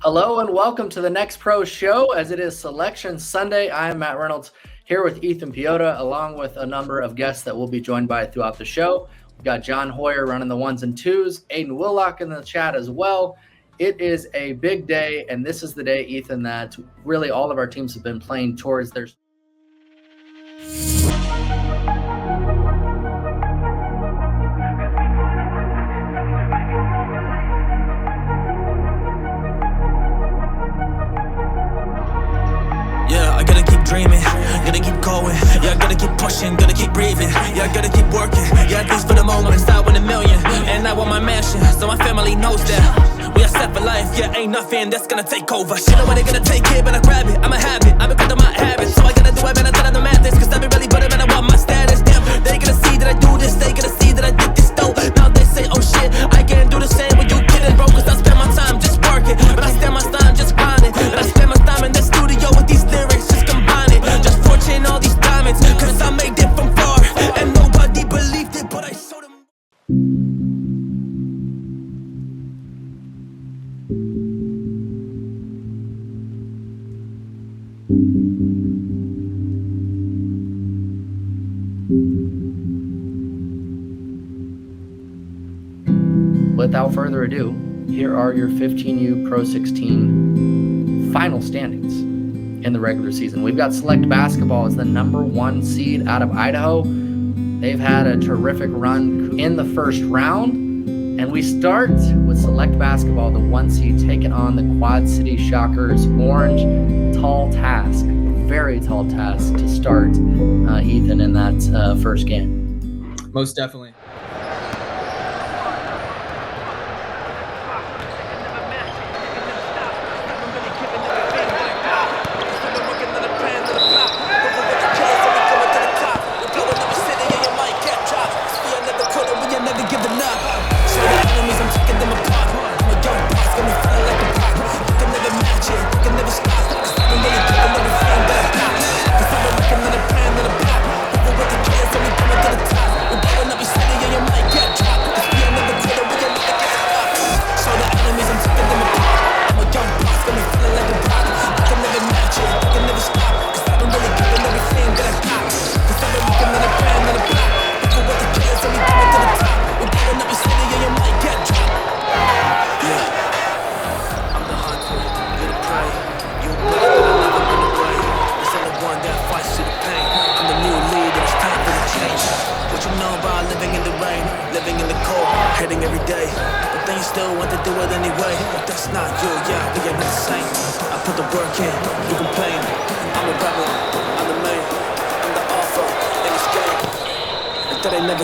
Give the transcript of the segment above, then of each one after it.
Hello and welcome to the Next Pro Show. As it is Selection Sunday, I am Matt Reynolds here with Ethan Piota, along with a number of guests that we'll be joined by throughout the show. We've got John Hoyer running the ones and twos, Aiden Willock in the chat as well. It is a big day, and this is the day, Ethan, that really all of our teams have been playing towards their dreaming, gotta keep going, yeah, gotta keep pushing, gotta keep breathing, yeah, gotta keep working, yeah, these for the moments, I win a million, and I want my mansion, so my family knows that, we are set for life, yeah, ain't nothing that's gonna take over, shit, know when they gonna take it, but I grab it, I'ma have it, I've been cutting my habits, so I gotta do it, man, I tell them the madness, cause I be really putting, man, I want my status, damn, they gonna see that I do this, they gonna see that I did this, though, now they say, oh shit, I can't do the same when you kidding, bro, cause I spend my time just working, but I spend my time just grinding, and I spend my time in the studio with these lyrics, just fortune all these diamonds, cause I made it from far, and nobody believed it, but I showed them. Without further ado, here are your 15U Pro 16 final standings in the regular season. We've got Select Basketball as the number 1 seed out of Idaho. They've had a terrific run in the first round. And we start with Select Basketball, the 1 seed, taking on the Quad City Shockers. Orange, tall task, very tall task to start, Ethan, in that first game. Most definitely.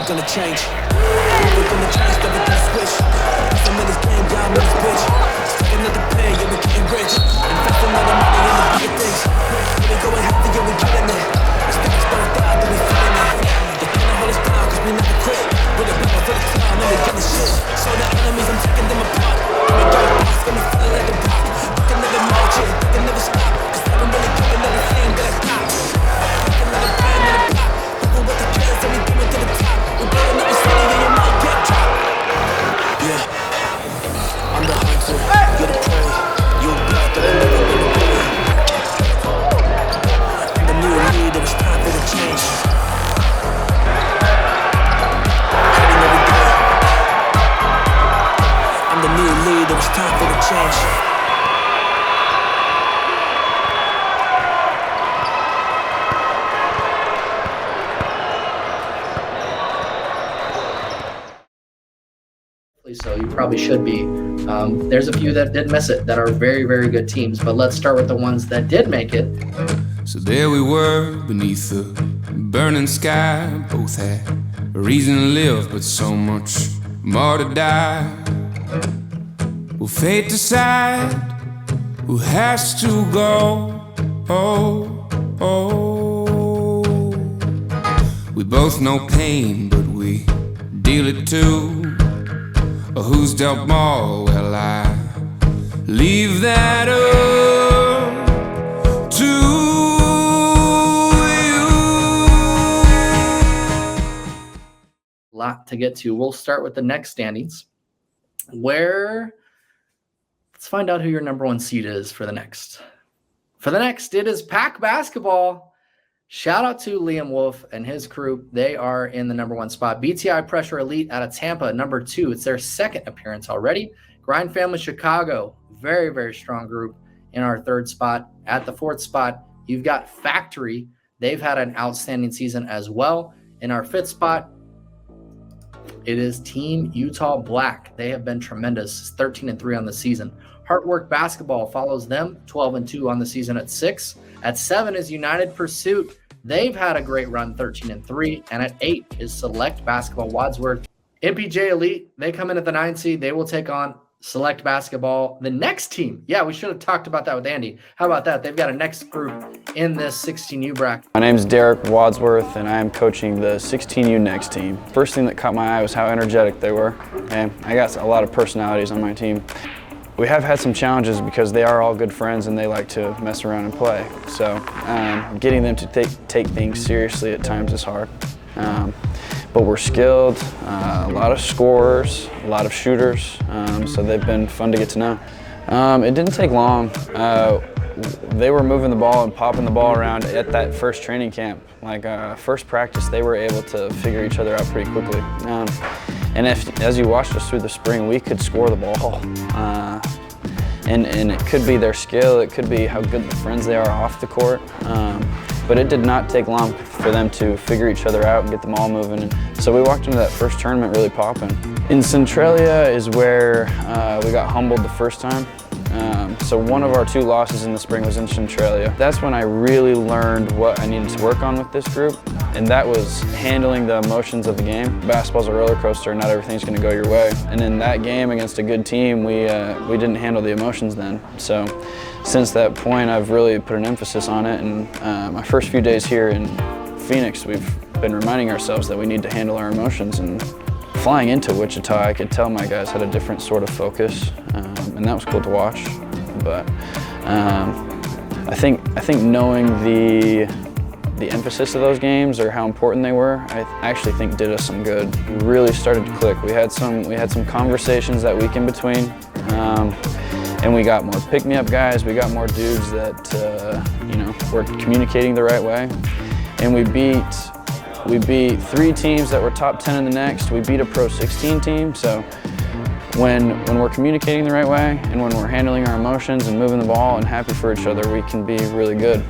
Gonna change. We're gonna change, never gonna switch. I'm in this game, yeah, I'm in this bitch. Stacking up the pay, yeah, we getting rich. Investing all the money in the bigger things. We going heavy, yeah, we getting it. The stacks don't die, then we feeling it. They can't hold us down, cause we never quit. We're the power for the clown, and we getting shit. So the enemies, I'm taking them apart. We got a boss, got me feeling like a pop. We can never march it, we can never stop. Cause I've been really giving everything that I got. We can never plan in the pop. Even with the kids, and we coming to the top. We're blowing up the city and you might get dropped. Yeah, I'm the hunter, you're the prey. You're a blood that I never been away. I'm the new leader, it's time for the change. Heading every day. I'm the new leader, it's time for the change. So you probably should be. There's a few that did miss it that are very, very good teams, but let's start with the ones that did make it. So there we were beneath the burning sky, both had a reason to live, but so much more to die. Will fate decide who has to go? We both know pain, but we deal it too. Who's dealt more? Well, I leave that up to lot to get to. We'll start with the next standings, where Let's find out who your number 1 seed is for the next. For the next, it is Pack Basketball. Shout out to Liam Wolf and his crew. They are in the number 1 spot. BTI Pressure Elite out of Tampa, number 2. It's their second appearance already. Grind Family Chicago, very, very strong group in our 3rd spot. At the 4th spot, you've got Factory. They've had an outstanding season as well. In our 5th spot, it is Team Utah Black. They have been tremendous, 13-3 on the season. Heartwork Basketball follows them, 12-2 on the season at 6. At 7 is United Pursuit. They've had a great run, 13-3. And at 8 is Select Basketball Wadsworth. MPJ Elite, they come in at the 9 seed. They will take on Select Basketball, the next team. Yeah, we should have talked about that with Andy. How about that? They've got a next group in this 16U bracket. My name is Derek Wadsworth, and I am coaching the 16U next team. First thing that caught my eye was how energetic they were. And I got a lot of personalities on my team. We have had some challenges because they are all good friends and they like to mess around and play. So getting them to take things seriously at times is hard. But we're skilled, a lot of scorers, a lot of shooters, so they've been fun to get to know. It didn't take long. They were moving the ball and popping the ball around at that first training camp. Like first practice, they were able to figure each other out pretty quickly. And as you watched us through the spring, we could score the ball. And it could be their skill, it could be how good the friends they are off the court. But it did not take long for them to figure each other out and get them all moving. And so we walked into that first tournament really popping. In Centralia is where we got humbled the first time. So one of our 2 losses in the spring was in Centralia. That's when I really learned what I needed to work on with this group, and that was handling the emotions of the game. Basketball's a roller coaster, not everything's gonna go your way. And in that game against a good team, we didn't handle the emotions then. So since that point, I've really put an emphasis on it, and my first few days here in Phoenix, we've been reminding ourselves that we need to handle our emotions. And flying into Wichita, I could tell my guys had a different sort of focus, and that was cool to watch. But I think knowing the emphasis of those games or how important they were, I actually think did us some good. We really started to click. We had some conversations that week in between, and we got more pick-me-up guys. We got more dudes that were communicating the right way, and we beat 3 teams that were top 10 in the next. We beat a Pro 16 team. So when we're communicating the right way and when we're handling our emotions and moving the ball and happy for each other, we can be really good.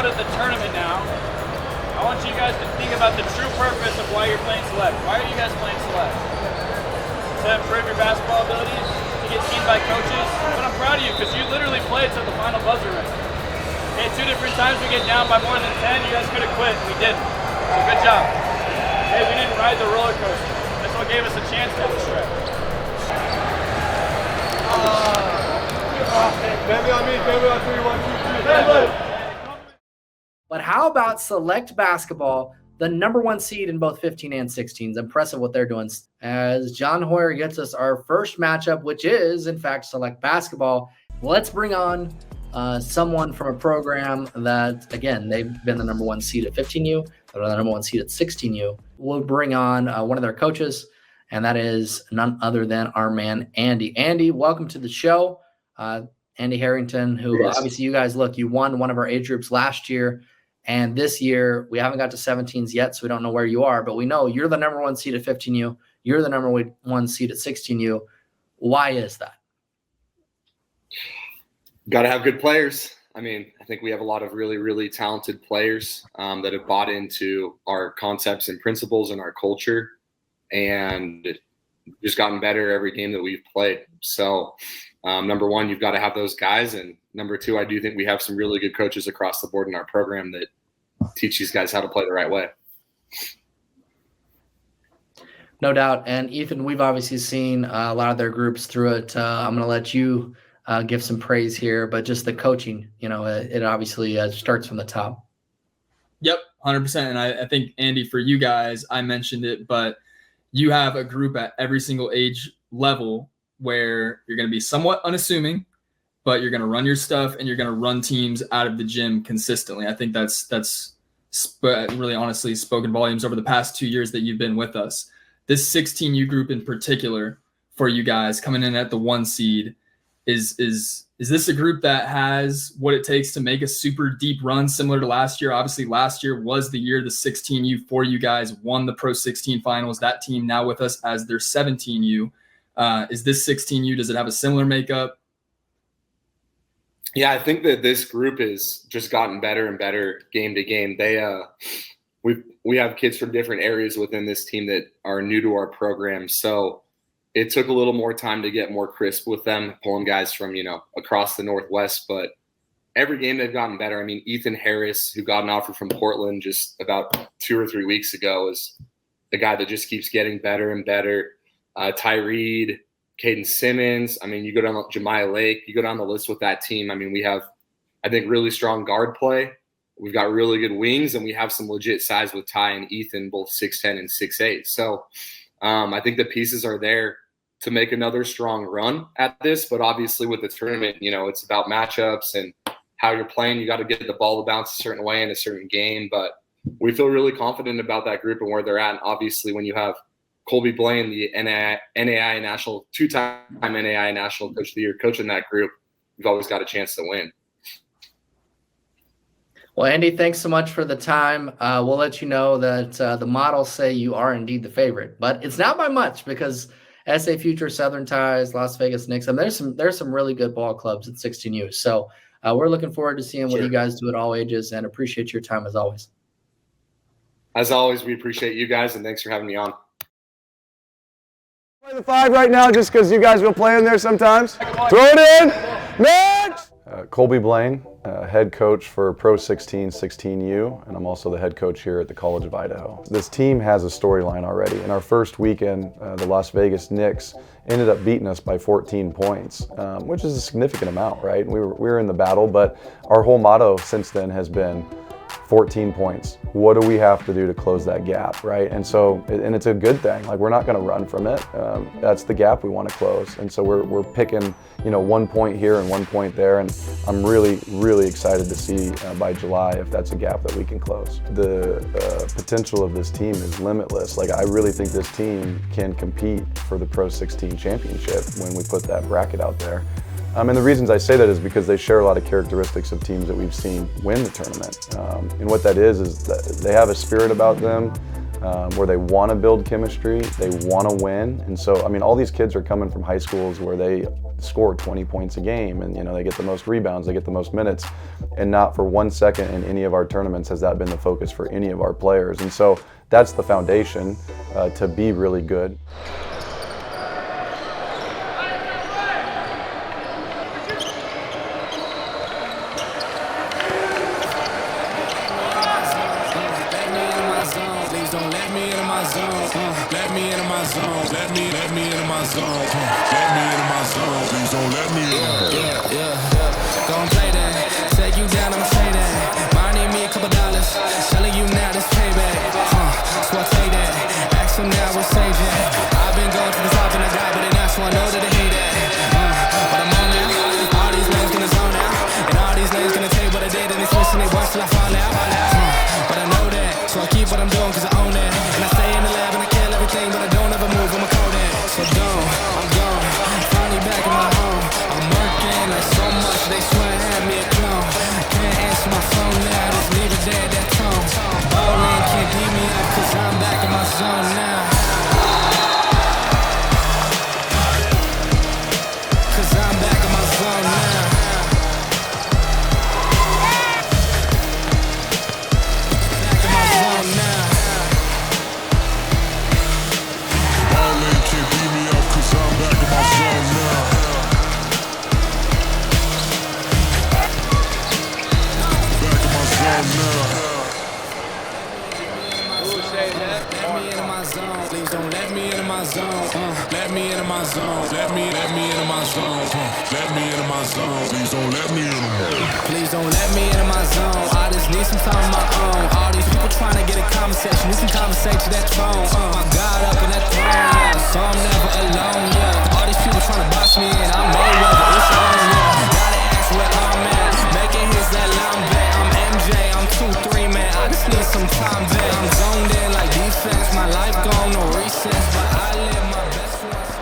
out of the tournament now, I want you guys to think about the true purpose of why you're playing select. Why are you guys playing select? To improve your basketball abilities, to get seen by coaches. But I'm proud of you because you literally played to the final buzzer right. Okay, 2 different times we get down by more than 10, you guys could have quit, and we didn't. So good job. Okay, we didn't ride the roller coaster. That's what gave us a chance down the stretch. Baby on me, baby on 3, 1, 2, 3. But how about Select Basketball, the number 1 seed in both 15 and 16s? Impressive what they're doing. As John Hoyer gets us our first matchup, which is, in fact, Select Basketball. Let's bring on someone from a program that, again, they've been the number 1 seed at 15U. They're the number 1 seed at 16U. We'll bring on one of their coaches, and that is none other than our man, Andy. Andy, welcome to the show. Andy Harrington, who obviously you guys, look, you won one of our age groups last year. And this year, we haven't got to 17s yet, so we don't know where you are. But we know you're the number 1 seed at 15U. You're the number 1 seed at 16U. Why is that? Got to have good players. I mean, I think we have a lot of really, really talented players that have bought into our concepts and principles and our culture, and just gotten better every game that we've played. So, number one, you've got to have those guys. And number two, I do think we have some really good coaches across the board in our program that teach these guys how to play the right way. No doubt. And Ethan, we've obviously seen a lot of their groups through it. I'm going to let you give some praise here, but just the coaching, it obviously starts from the top. Yep, 100%. And I think, Andy, for you guys, I mentioned it, but you have a group at every single age level where you're going to be somewhat unassuming, but you're going to run your stuff and you're going to run teams out of the gym consistently. I think that's really honestly spoken volumes over the past 2 years that you've been with us. This 16U group in particular for you guys coming in at the 1 seed, is this a group that has what it takes to make a super deep run similar to last year? Obviously, last year was the year the 16U for you guys won the Pro 16 finals. That team now with us as their 17U. Is this 16U, does it have a similar makeup? Yeah, I think that this group has just gotten better and better game to game. We have kids from different areas within this team that are new to our program. So it took a little more time to get more crisp with them, pulling guys from, across the Northwest. But every game they've gotten better. I mean, Ethan Harris, who got an offer from Portland just about 2 or 3 weeks ago, is the guy that just keeps getting better and better. Ty Reed, Caden Simmons. I mean, you go down Jemiah Lake, you go down the list with that team. I mean, we have, I think, really strong guard play. We've got really good wings, and we have some legit size with Ty and Ethan, both 6'10" and 6'8". So I think the pieces are there to make another strong run at this. But obviously with the tournament, it's about matchups and how you're playing. You got to get the ball to bounce a certain way in a certain game. But we feel really confident about that group and where they're at. And obviously when you have Colby Blaine, the NAI National, 2-time NAI National Coach of the Year, coaching that group, you've always got a chance to win. Well, Andy, thanks so much for the time. We'll let you know that the models say you are indeed the favorite, but it's not by much because SA Future, Southern Ties, Las Vegas Knicks, I mean, there's some really good ball clubs at 16U. So we're looking forward to seeing what you guys do at all ages, and appreciate your time as always. As always, we appreciate you guys, and thanks for having me on. Play the 5 right now just because you guys will play in there sometimes. Throw it in. Next! Colby Blaine, head coach for Pro 16, 16U, and I'm also the head coach here at the College of Idaho. This team has a storyline already. In our first weekend, the Las Vegas Knicks ended up beating us by 14 points, which is a significant amount, right? We were in the battle, but our whole motto since then has been 14 points. What do we have to do to close that gap, right? And so, and it's a good thing. Like, we're not going to run from it. That's the gap we want to close. And so we're picking, 1 point here and 1 point there. And I'm really, really excited to see by July if that's a gap that we can close. The potential of this team is limitless. Like, I really think this team can compete for the Pro 16 championship when we put that bracket out there. And the reasons I say that is because they share a lot of characteristics of teams that we've seen win the tournament. And what that is that they have a spirit about them where they want to build chemistry, they want to win. And so, all these kids are coming from high schools where they score 20 points a game and, they get the most rebounds, they get the most minutes. And not for 1 second in any of our tournaments has that been the focus for any of our players. And so that's the foundation to be really good. Gon' play that, take you down, I'ma say that. Might need me a couple dollars. bitch, they swear I had me a clone. Can't answer my phone now, just leave it there, that tone. Ballin' can't beat me up, cause I'm back in my zone now. Cause I'm back in my zone now. Back in my zone now. Ballin' can't beat me up, cause I'm back in my zone now. Back in my zone now. Let me into my zone. Please don't let me into my zone. Let me into my zone. Let me into my zone. Let me into my zone. Please don't let me in. Please don't let me into my zone. I just need some time of my own. All these people trying to get a conversation. Need some conversation that throne. My God up in that throne, yeah. So I'm never alone, yeah. All these people trying to box me in. I'm Mayweather, it's on, yeah. Gotta ask where I'm at. Making hits that long bet. I'm MJ, I'm 2-3, man. I just need some time back. I'm zoned in like defense. My life gone, no recess. But I live my best once.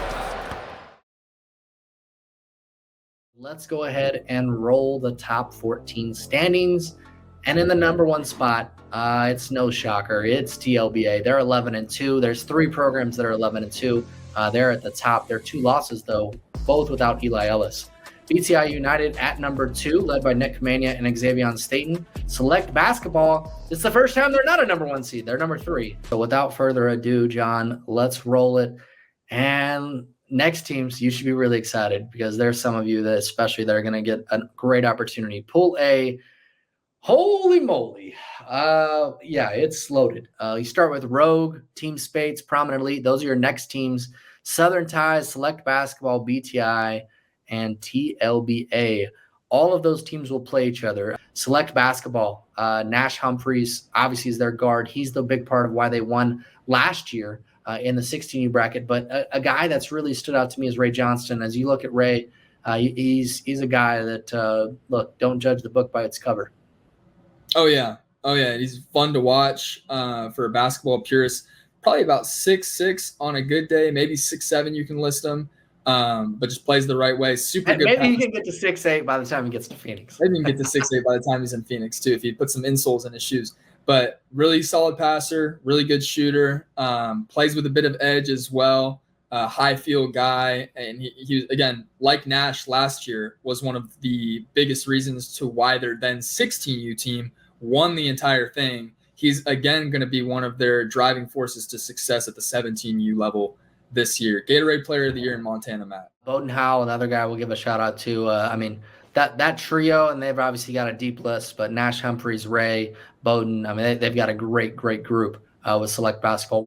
Let's go ahead and roll the top 14 standings. And in the number one spot, it's no shocker. It's TLBA. They're 11-2. There's 3 programs that are 11-2. They're at the top. They're 2 losses, though, both without Eli Ellis. BTI United at number 2, led by Nick Kamania and Xavier Staten. Select Basketball. It's the first time they're not a number 1 seed. They're number 3. So without further ado, John, let's roll it. And next teams, you should be really excited because there's some of you that especially that are going to get a great opportunity. Pool A, holy moly. Yeah, it's loaded. You start with Rogue, Team Spates, Prominent Elite. Those are your next teams. Southern Ties, Select Basketball, BTI, and TLBA. All of those teams will play each other. Select Basketball, Nash Humphreys obviously is their guard. He's the big part of why they won last year in the 16U bracket. But a guy that's really stood out to me is Ray Johnston. As you look at Ray, he's a guy that, look, don't judge the book by its cover. Oh yeah. He's fun to watch for a basketball purist. Probably about 6'6" on a good day, maybe 6'7" you can list him. But just plays the right way. Super good. Maybe he can get to 6'8" by the time he gets to Phoenix. Maybe he can get to 6'8" by the time he's in Phoenix too, if he put some insoles in his shoes. But really solid passer, really good shooter. Plays with a bit of edge as well. High field guy, and he again, like Nash last year, was one of the biggest reasons to why their then 16U team won the entire thing. He's again going to be one of their driving forces to success at the 17U level this year. Gatorade Player of the Year in Montana, Matt. Bowden Howell, another guy we'll give a shout out to. I mean, that trio, and they've obviously got a deep list, but Nash, Humphreys, Ray, Bowden, I mean, they've got a great group with Select Basketball.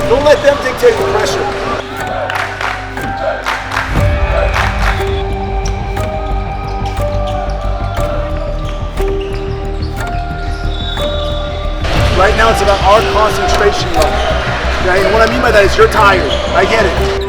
Don't let them dictate the pressure. Right now it's about our concentration level. Okay? And what I mean by that is you're tired. I get it.